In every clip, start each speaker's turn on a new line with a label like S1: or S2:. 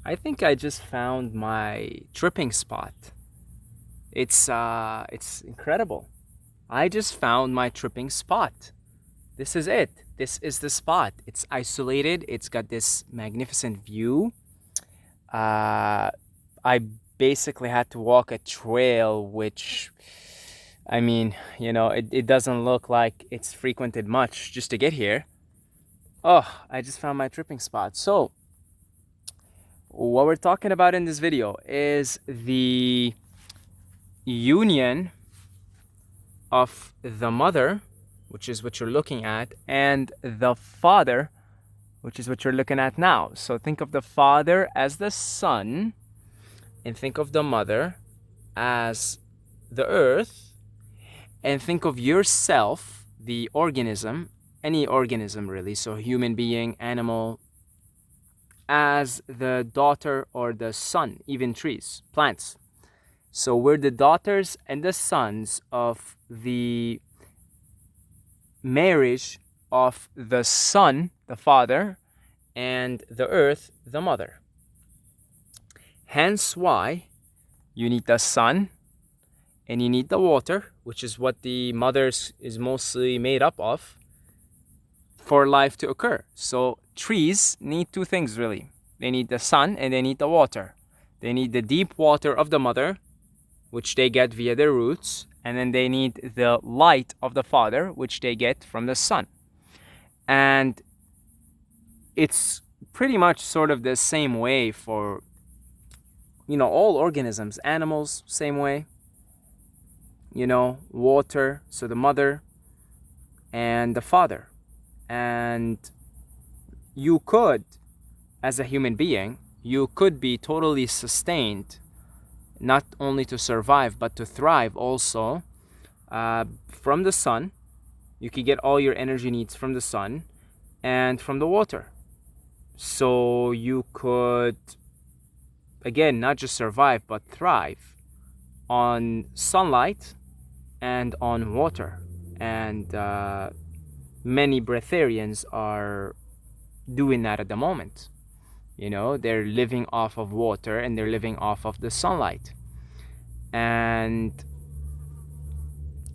S1: I think I just found my tripping spot. It's incredible. I just found my tripping spot. This is it. This is the spot. It's isolated. It's got this magnificent view. Uh, I basically had to walk a trail, which, I mean, it doesn't look like it's frequented much just to get here. Oh, I just found my tripping spot. So, what we're talking about in this video is the union of the mother, which is what you're looking at, and the father, which is what you're looking at now. So think of the father as the sun, and think of the mother as the earth, and think of yourself, the organism, any organism really, so human being, animal, as the daughter or the son, even trees, plants. So we're the daughters and the sons of the marriage of the sun, the father, and the earth, the mother. Hence why you need the sun and you need the water, which is what the mother is mostly made up of, for life to occur. So trees need two things really. They need the sun and they need the water. They need the deep water of the mother, which they get via their roots, and then they need the light of the father, which they get from the sun. And it's pretty much sort of the same way for, all organisms. Animals, same way. Water, so the mother and the father. And you could, as a human being, you could be totally sustained, not only to survive, but to thrive also, from the sun. You could get all your energy needs from the sun and from the water. So you could, again, not just survive, but thrive on sunlight and on water. And many breatharians are doing that at the moment. They're living off of water and they're living off of the sunlight. And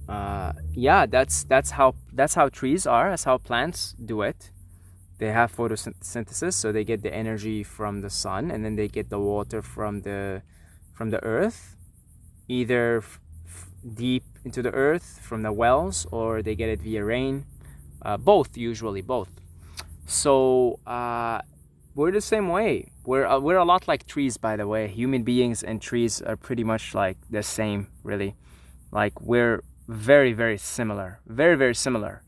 S1: that's how trees are. That's how plants do it. They have photosynthesis, so they get the energy from the sun, and then they get the water from the earth, either deep into the earth from the wells, or they get it via rain. Usually both. So we're the same way. We're a lot like trees, by the way. Human beings and trees are pretty much like the same, really. Like, we're very, very similar. Very, very similar.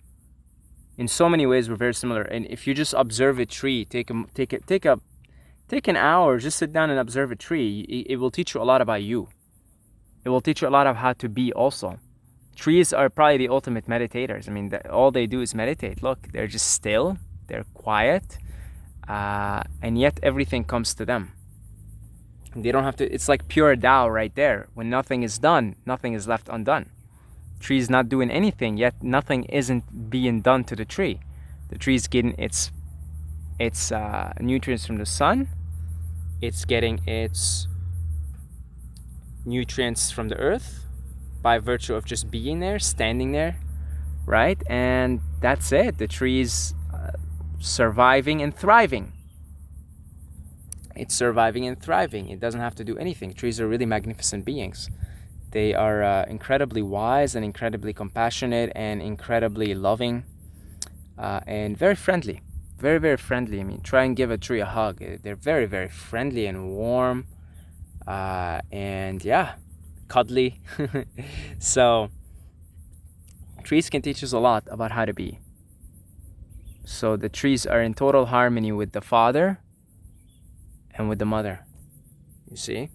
S1: In so many ways, we're very similar. And if you just observe a tree, take an hour, just sit down and observe a tree. It will teach you a lot about you. It will teach you a lot of how to be also. Trees are probably the ultimate meditators. I mean, all they do is meditate. Look, they're just still, they're quiet, and yet everything comes to them. They don't have to, it's like pure Tao right there. When nothing is done, nothing is left undone. Tree's not doing anything, yet nothing isn't being done to the tree. The tree's getting its nutrients from the sun. It's getting its nutrients from the earth by virtue of just being there, standing there, right? And that's it. The tree's surviving and thriving. It's surviving and thriving. It doesn't have to do anything. Trees are really magnificent beings. They are incredibly wise and incredibly compassionate and incredibly loving, and very friendly. Very, very friendly. I mean, try and give a tree a hug. They're very, very friendly and warm, and cuddly. So trees can teach us a lot about how to be. So the trees are in total harmony with the father and with the mother. You see?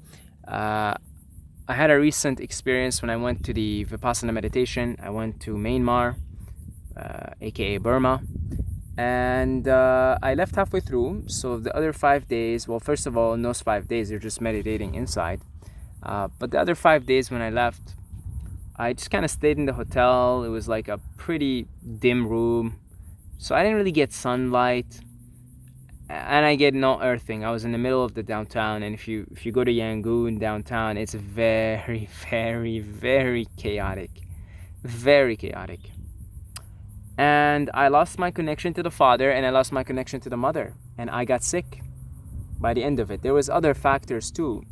S1: I had a recent experience when I went to the Vipassana meditation. I went to Myanmar, aka Burma, and I left halfway through. So the other 5 days, well, first of all, in those 5 days, they're just meditating inside. But the other 5 days when I left, I just kind of stayed in the hotel. It was like a pretty dim room, so I didn't really get sunlight. and I get no earthing. I was in the middle of the downtown, and if you go to Yangon downtown, it's very very chaotic, very chaotic. And I lost my connection to the father, and I lost my connection to the mother, and I got sick by the end of it. There was other factors too,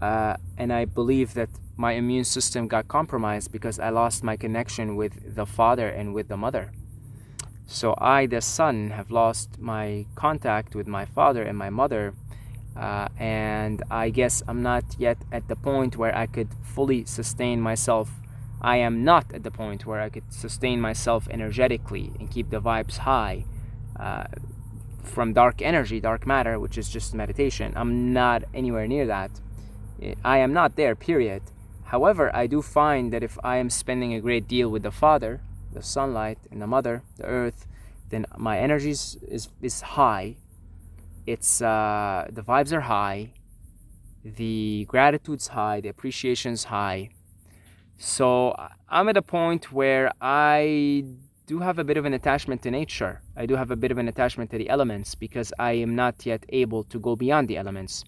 S1: and I believe that my immune system got compromised because I lost my connection with the father and with the mother. So I, the son, have lost my contact with my father and my mother, and I guess I'm not yet at the point where I could fully sustain myself. I am not at the point where I could sustain myself energetically and keep the vibes high from dark energy, dark matter, which is just meditation. I'm not anywhere near that. I am not there, period. However, I do find that if I am spending a great deal with the father, the sunlight, and the mother, the earth, then my energy is high. It's the vibes are high, the gratitude's high, the appreciation's high. So I'm at a point where I do have a bit of an attachment to nature. I do have a bit of an attachment to the elements because I am not yet able to go beyond the elements.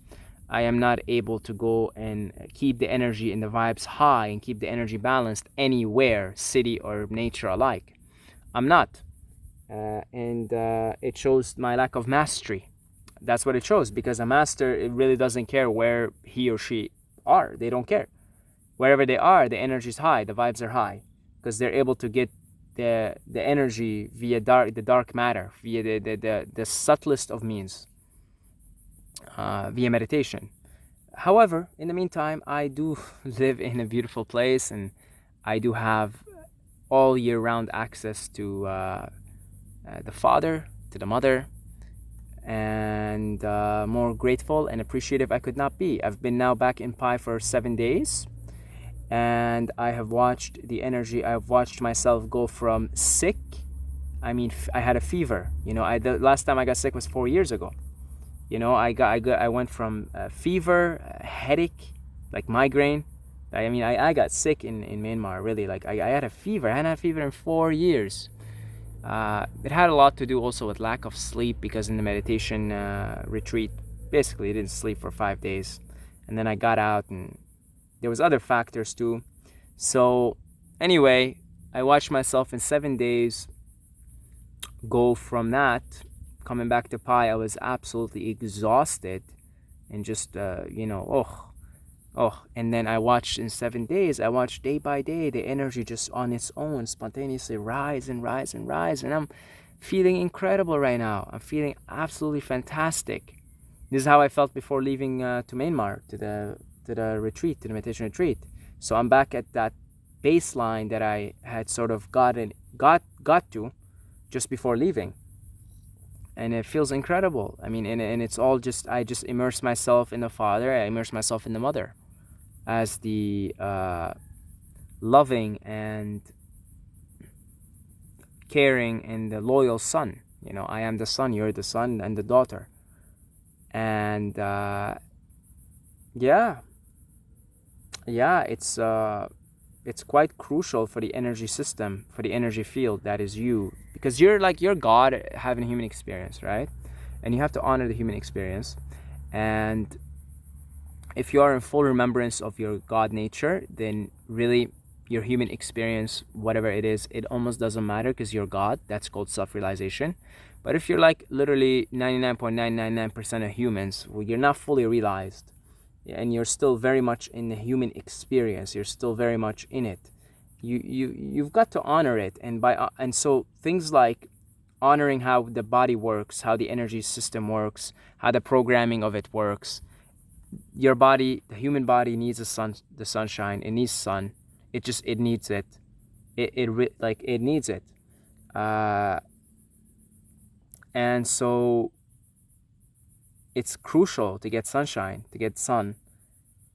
S1: I am not able to go and keep the energy and the vibes high and keep the energy balanced anywhere, city or nature alike. I'm not. And it shows my lack of mastery. That's what it shows, because a master, it really doesn't care where he or she are. They don't care. Wherever they are, the energy is high, the vibes are high, because they're able to get the energy via the dark matter, via the subtlest of means, via meditation. However, in the meantime, I do live in a beautiful place, and I do have all year round access to the father, to the mother, and more grateful and appreciative I could not be. I've been now back in Pi for 7 days, and I have watched the energy. I've watched myself go from sick. I mean, I had a fever. The last time I got sick was 4 years ago. I went from fever, headache, like migraine. I got sick in Myanmar, really. Like, I had a fever. I hadn't had a fever in 4 years. It had a lot to do also with lack of sleep, because in the meditation retreat, basically I didn't sleep for 5 days. And then I got out, and there was other factors too. So anyway, I watched myself in 7 days go from that. Coming back to Pi, I was absolutely exhausted and just, and then I watched in 7 days, I watched day by day the energy just on its own spontaneously rise and rise and rise, and I'm feeling incredible right now. I'm feeling absolutely fantastic. This is how I felt before leaving to Myanmar, to the retreat, to the meditation retreat. So I'm back at that baseline that I had sort of got to just before leaving. And it feels incredible. I mean, and it's all just, I just immerse myself in the father, I immerse myself in the mother as the loving and caring and the loyal son. I am the son, you're the son, and the daughter. And it's quite crucial for the energy system, for the energy field that is you, because you're God having a human experience, right? And you have to honor the human experience. And if you are in full remembrance of your God nature, then really your human experience, whatever it is, it almost doesn't matter, because you're God. That's called self-realization. But if you're like literally 99.999% of humans, well, you're not fully realized, and you're still very much in the human experience, you're still very much in it, you've got to honor it. And so things like honoring how the body works, how the energy system works, how the programming of it works. Your body, the human body, needs the sunshine. It needs sun. It needs it. It needs it. And so it's crucial to get sunshine, to get sun,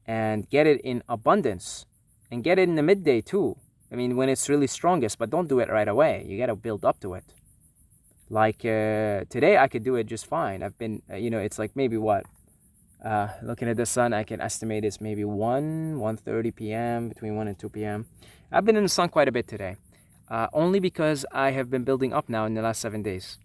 S1: and get it in abundance, and get it in the midday too. I mean, when it's really strongest, but don't do it right away. You got to build up to it. Like today, I could do it just fine. I've been, it's like maybe what? Looking at the sun, I can estimate it's maybe 1:30 p.m., between 1 and 2 p.m. I've been in the sun quite a bit today, only because I have been building up now in the last 7 days.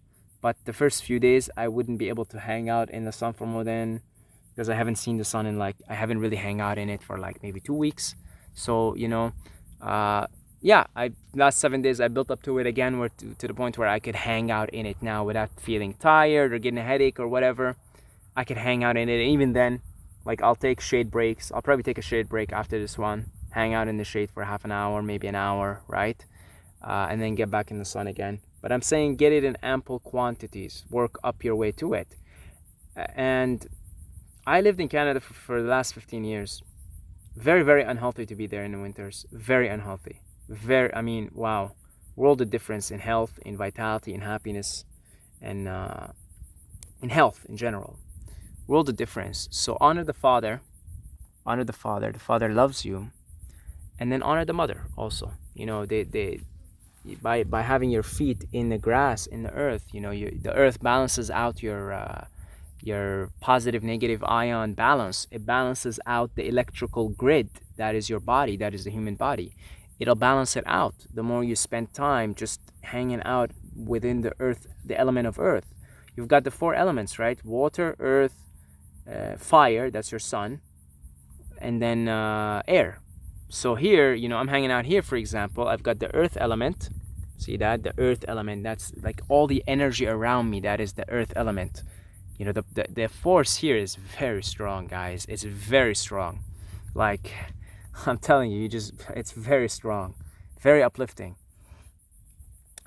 S1: but the first few days I wouldn't be able to hang out in the sun for more than, because I haven't seen the sun in like, I haven't really hang out in it for like maybe 2 weeks. So, yeah, last 7 days I built up to it again, where to the point where I could hang out in it now without feeling tired or getting a headache or whatever. I could hang out in it. And even then, like, I'll take shade breaks. I'll probably take a shade break after this one, hang out in the shade for half an hour, maybe an hour, right? And then get back in the sun again. But I'm saying get it in ample quantities, work up your way to it. And I lived in Canada for the last 15 years. Very, very unhealthy to be there in the winters. Very unhealthy. I mean, wow. World of difference in health, in vitality, in happiness, and in health in general. World of difference. So honor the father. Honor the father. The father loves you. And then honor the mother also. By having your feet in the grass, in the earth, the earth balances out your positive negative ion balance. It balances out the electrical grid that is your body, that is the human body. It'll balance it out the more you spend time just hanging out within the earth, the element of earth. You've got the 4 elements, right? Water, earth, fire, that's your sun, and then air. So here, I'm hanging out here, for example. I've got the earth element. See that? The earth element. That's like all the energy around me. That is the earth element. The force here is very strong, guys. It's very strong. Like, I'm telling you, it's very strong. Very uplifting.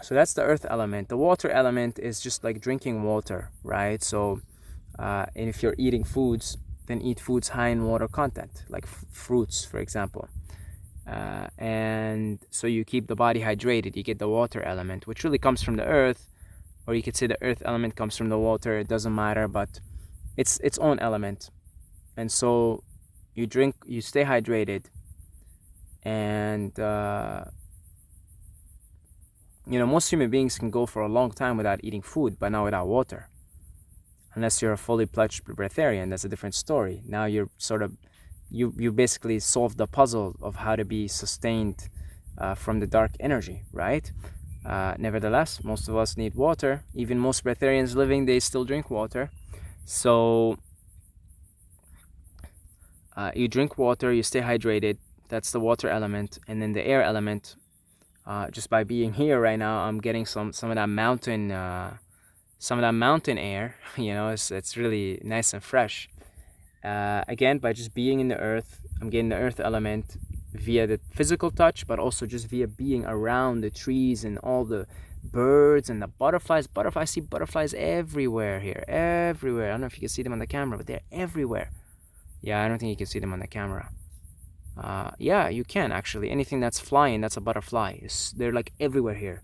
S1: So that's the earth element. The water element is just like drinking water, right? So, and if you're eating foods, then eat foods high in water content, like fruits, for example. And so you keep the body hydrated. You get the water element, which really comes from the earth, or you could say the earth element comes from the water. It doesn't matter, but it's its own element. And so you drink, you stay hydrated, and most human beings can go for a long time without eating food, but not without water. Unless you're a fully fledged breatharian, that's a different story. Now you're sort of you basically solved the puzzle of how to be sustained from the dark energy, right? Nevertheless, most of us need water. Even most breatharians living, they still drink water. So you drink water, you stay hydrated. That's the water element. And then the air element, just by being here right now, I'm getting some of that mountain air. It's really nice and fresh. Again, by just being in the earth, I'm getting the earth element via the physical touch, but also just via being around the trees and all the birds and the butterflies. I see butterflies everywhere here, everywhere. I don't know if you can see them on the camera, but they're everywhere. Yeah, I don't think you can see them on the camera. Yeah, you can actually. Anything that's flying, that's a butterfly. They're like everywhere here.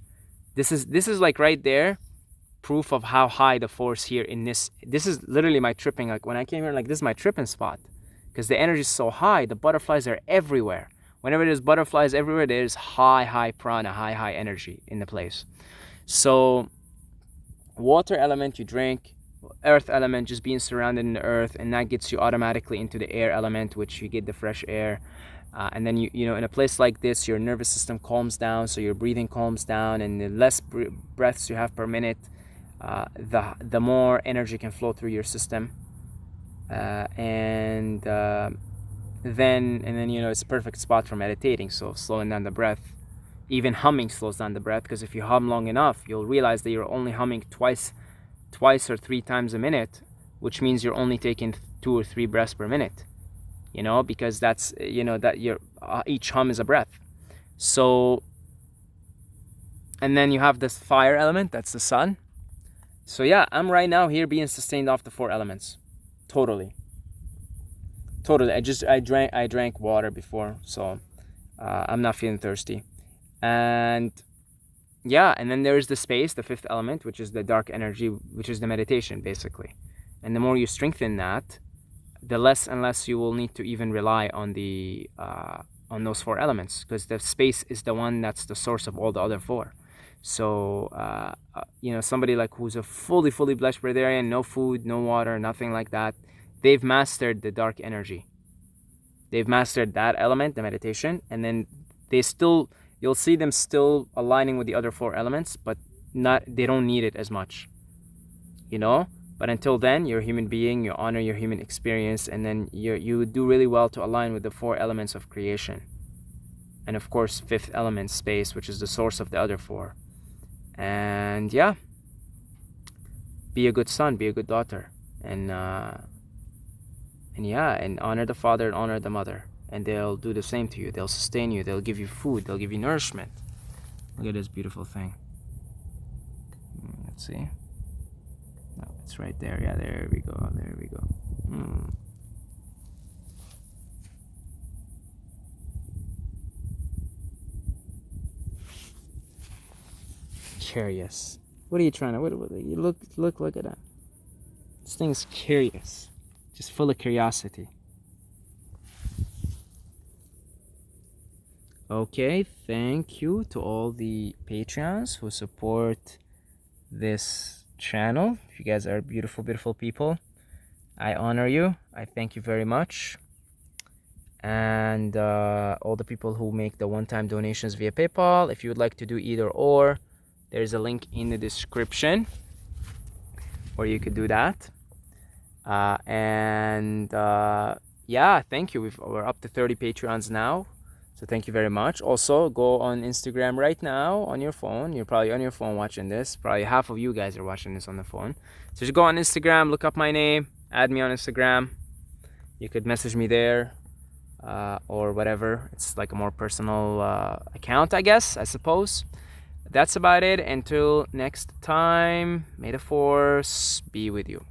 S1: This is like right there, proof of how high the force here in this is literally my tripping. Like when I came here, like this is my tripping spot, because the energy is so high. The butterflies are everywhere. Whenever there's butterflies everywhere, there's high prana, high energy in the place. So water element, you drink. Earth element, just being surrounded in the earth, and that gets you automatically into the air element, which you get the fresh air. And then you in a place like this, your nervous system calms down, so your breathing calms down, and the less breaths you have per minute, the more energy can flow through your system, and then it's a perfect spot for meditating. So slowing down the breath, even humming slows down the breath, because if you hum long enough, you'll realize that you're only humming twice or 3 times a minute, which means you're only taking 2 or 3 breaths per minute. Because that's that your each hum is a breath. So, and then you have this fire element, that's the sun. So yeah, I'm right now here being sustained off the 4 elements. Totally. I drank water before, so I'm not feeling thirsty. And yeah, and then there's the space, the 5th element, which is the dark energy, which is the meditation basically. And the more you strengthen that, the less and less you will need to even rely on the on those 4 elements, because the space is the one that's the source of all the other 4. So somebody like who's a fully blessed breatharian, no food, no water, nothing like that, they've mastered the dark energy. They've mastered that element, the meditation, and then you'll see them still aligning with the other 4 elements, but they don't need it as much. you know. But until then, you're a human being, you honor your human experience, and then you do really well to align with the 4 elements of creation. And of course, 5th element, space, which is the source of the other 4. And yeah, be a good son, be a good daughter, and yeah, and honor the father and honor the mother, and they'll do the same to you. They'll sustain you, they'll give you food, they'll give you nourishment. Look at this beautiful thing. Let's see. No, it's right there. Yeah, there we go. There we go. Curious. What are you trying to? What you look at that. This thing's curious, just full of curiosity. Okay, thank you to all the Patreons who support this channel. You guys are beautiful, beautiful people. I honor you. I thank you very much. And all the people who make the one-time donations via PayPal, if you would like to do either or, there's a link in the description where you could do that. Yeah, thank you. We're up to 30 Patreons now. So thank you very much. Also, go on Instagram right now on your phone. You're probably on your phone watching this. Probably half of you guys are watching this on the phone. So just go on Instagram, look up my name, add me on Instagram. You could message me there or whatever. It's like a more personal account, I guess, I suppose. That's about it. Until next time, may the force be with you.